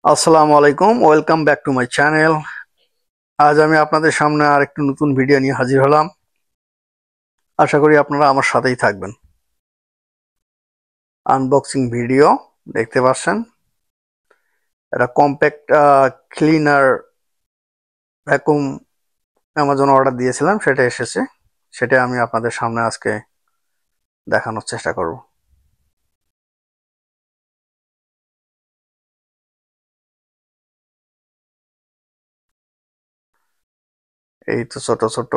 আসসালামু আলাইকুম, welcome back to my channel. আজ আমি আপনাদের সামনে আর একটু নতুন ভিডিও নিয়ে হাজির হলাম। আশা করি আপনারা আমার সাথেই থাকবেন। আনবক্সিং ভিডিও দেখতে পাচ্ছেন, এটা compact cleaner vacuum Amazon order দিয়েছিলাম, সেটা এসেছে। সেটা আমি আপনাদের সামনে আজকে দেখানোর চেষ্টা করব। এই তো ছোট ছোট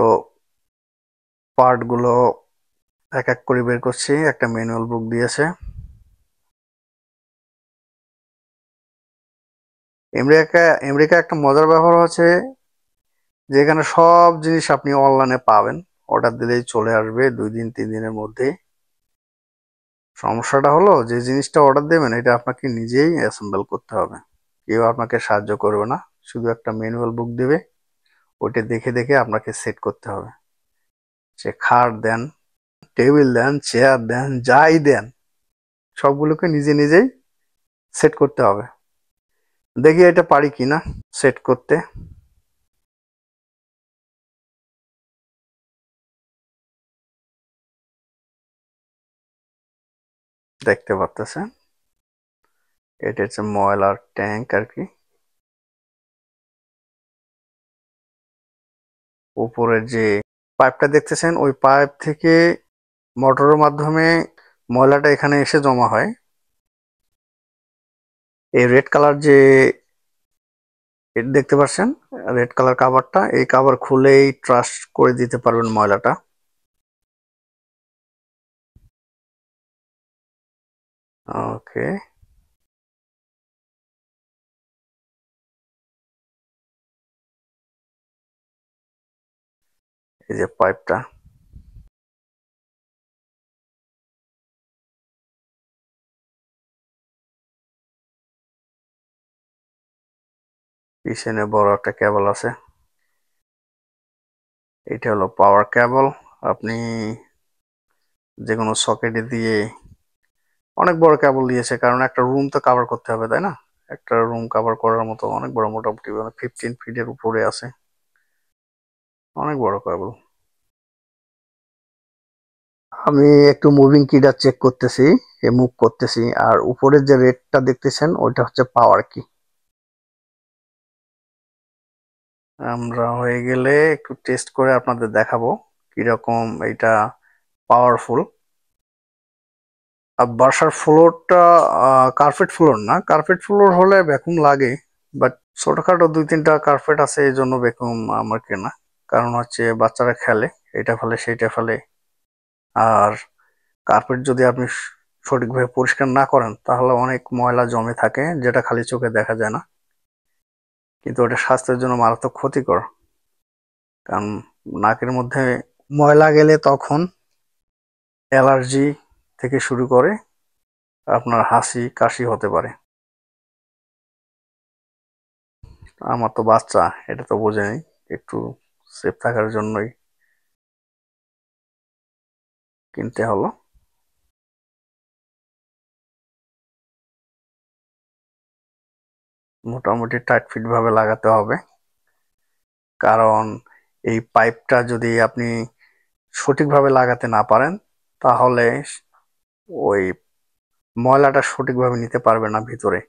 পার্টগুলো এক এক করে বের করছি। একটা ম্যানুয়াল বুক দিয়েছে। আমেরিকা একটা মজার ব্যাপার হচ্ছে, যেখানে সব জিনিস আপনি অনলাইনে পাবেন, অর্ডার দিলেই চলে আসবে 2 দিন 3 দিনের মধ্যে। সমস্যাটা হলো, যে জিনিসটা অর্ডার দেবেন এটা আপনাকে নিজেই অ্যাসেম্বল করতে হবে। কেউ আপনাকে সাহায্য করবে না, শুধু একটা ম্যানুয়াল বুক দেবে, ওইটা দেখে দেখে আপনাকে সেট করতে হবে। সে খাট দেন, টেবিল দেন, চেয়ার দেন, যাই দেন, সবগুলোকে নিজে নিজেই সেট করতে হবে। দেখি এটা পারি কিনা সেট করতে। দেখতে পারতেছেন, এটা হচ্ছে ময়লার ট্যাঙ্ক আর কি। উপরের যে পাইপটা দেখতেছেন, ওই পাইপ থেকে মোটরের মাধ্যমে ময়লাটা এখানে এসে জমা হয়। এই রেড কালার যে এটা দেখতে পাচ্ছেন, রেড কালার কাভারটা, এই কাভার খুলেই ট্রাশ করে দিতে পারবেন ময়লাটা। ওকে, এই যে পাইপটা, পিছনে বড় একটা কেবল আছে। এটা হলো পাওয়ার কেবল। আপনি যে কোনো সকেটে দিয়ে, অনেক বড় কেবল দিয়েছে, কারণ একটা রুম তো কভার করতে হবে, তাই না? একটা রুম কভার করার মতো অনেক বড়, মোটামুটি 15 ফিটের উপরে আছে। অনেক বড় কেবল। আমি একটু মুভিং কিটা চেক করতেছি, মুভ করতেছি। আর উপরের যে রেডটা দেখতেছেন, ওইটা হচ্ছে পাওয়ার কি। আমরা হয়ে গেলে একটু টেস্ট করে আপনাদের দেখাবো কিরকম এটা পাওয়ারফুল। আর বাসার ফ্লোরটা কার্পেট ফ্লোর না, কার্পেট ফ্লোর হলে ভ্যাকুম লাগে, বাট ছোটখাটো 2-3টা কার্পেট আছে, এই জন্য ভ্যাকুম আমার কেনা। কারণ হচ্ছে বাচ্চারা খেলে, এটা ফেলে সেইটা ফেলে। আর কার্পেট যদি আপনি সঠিকভাবে পরিষ্কার না করেন, তাহলে অনেক ময়লা জমে থাকে, যেটা খালি চোখে দেখা যায় না, কিন্তু ওটা স্বাস্থ্যের জন্য মারাত্মক ক্ষতিকর। কারণ নাকের মধ্যে ময়লা গেলে তখন অ্যালার্জি থেকে শুরু করে আপনার হাসি কাশি হতে পারে। আমার তো বাচ্চা, এটা তো বোঝেনি, একটু সেফ থাকার জন্যই কিনতে হলো। মোটামুটি টাইট ফিট ভাবে লাগাতে হবে, কারণ এই পাইপটা যদি আপনি সঠিকভাবে লাগাতে না পারেন, তাহলে ওই ময়লাটা সঠিকভাবে নিতে পারবে না ভিতরে।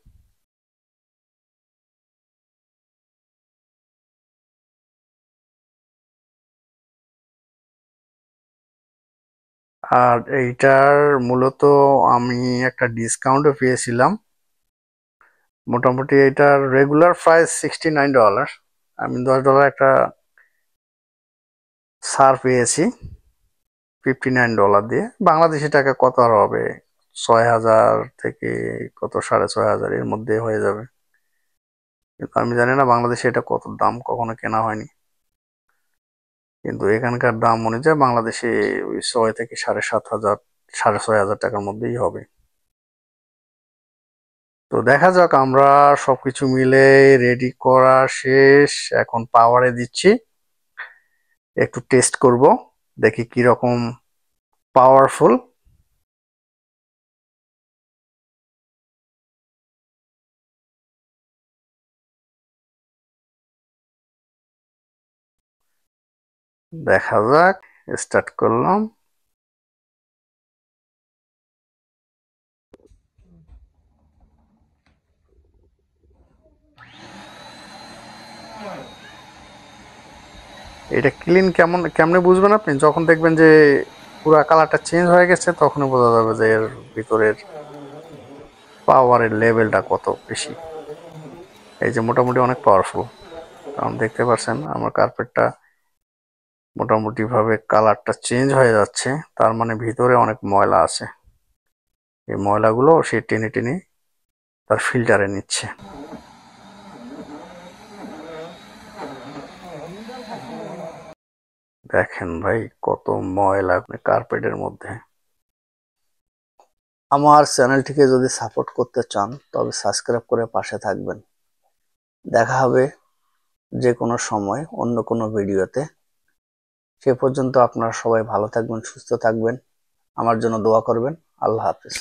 আর এইটার মূলত আমি একটা ডিসকাউন্টও পেয়েছিলাম। মোটামুটি এটার রেগুলার প্রাইস $69, আমি $10 একটা ছাড় পেয়েছি। $59 দিয়ে বাংলাদেশি টাকা কত আর হবে, 6,000 থেকে কত, 6,500 এর মধ্যে হয়ে যাবে। কিন্তু আমি জানি না বাংলাদেশে এটা কত দাম, কখনো কেনা হয়নি। কিন্তু এখানকার দাম অনুযায়ী বাংলাদেশে ওই 6 থেকে 7,500, 6,500 টাকার মধ্যেই হবে। তো দেখা যাক, আমরা সবকিছু মিলে রেডি করা শেষ, এখন পাওয়ারে দিচ্ছি। একটু টেস্ট করব, দেখি কিরকম পাওয়ারফুল। দেখা যাক, স্টার্ট করলাম। এটা ক্লিন কেমনে বুঝবেন আপনি? যখন দেখবেন যে পুরা কালারটা চেঞ্জ হয়ে গেছে, তখনই বোঝা যাবে যে এর ভিতরের পাওয়ারের লেভেলটা কত বেশি। এই যে মোটামুটি অনেক পাওয়ারফুল, কারণ দেখতে পাচ্ছেন আমার কার্পেটটা মোটামুটি ভাবে কালারটা চেঞ্জ হয়ে যাচ্ছে, তার মানে ভিতরে অনেক ময়লা আছে। এই ময়লাগুলো সে টেনে টেনে তার ফিল্টারে নিচ্ছে। দেখেন ভাই কত ময়লা কার্পেটের মধ্যে। আমার চ্যানেলটিকে যদি সাপোর্ট করতে চান তবে সাবস্ক্রাইব করে পাশে থাকবেন। দেখা হবে যে কোনো সময় অন্য কোনো ভিডিওতে। সে পর্যন্ত আপনারা সবাই ভালো থাকবেন, সুস্থ থাকবেন, আমার জন্য দোয়া করবেন। আল্লাহ হাফেজ।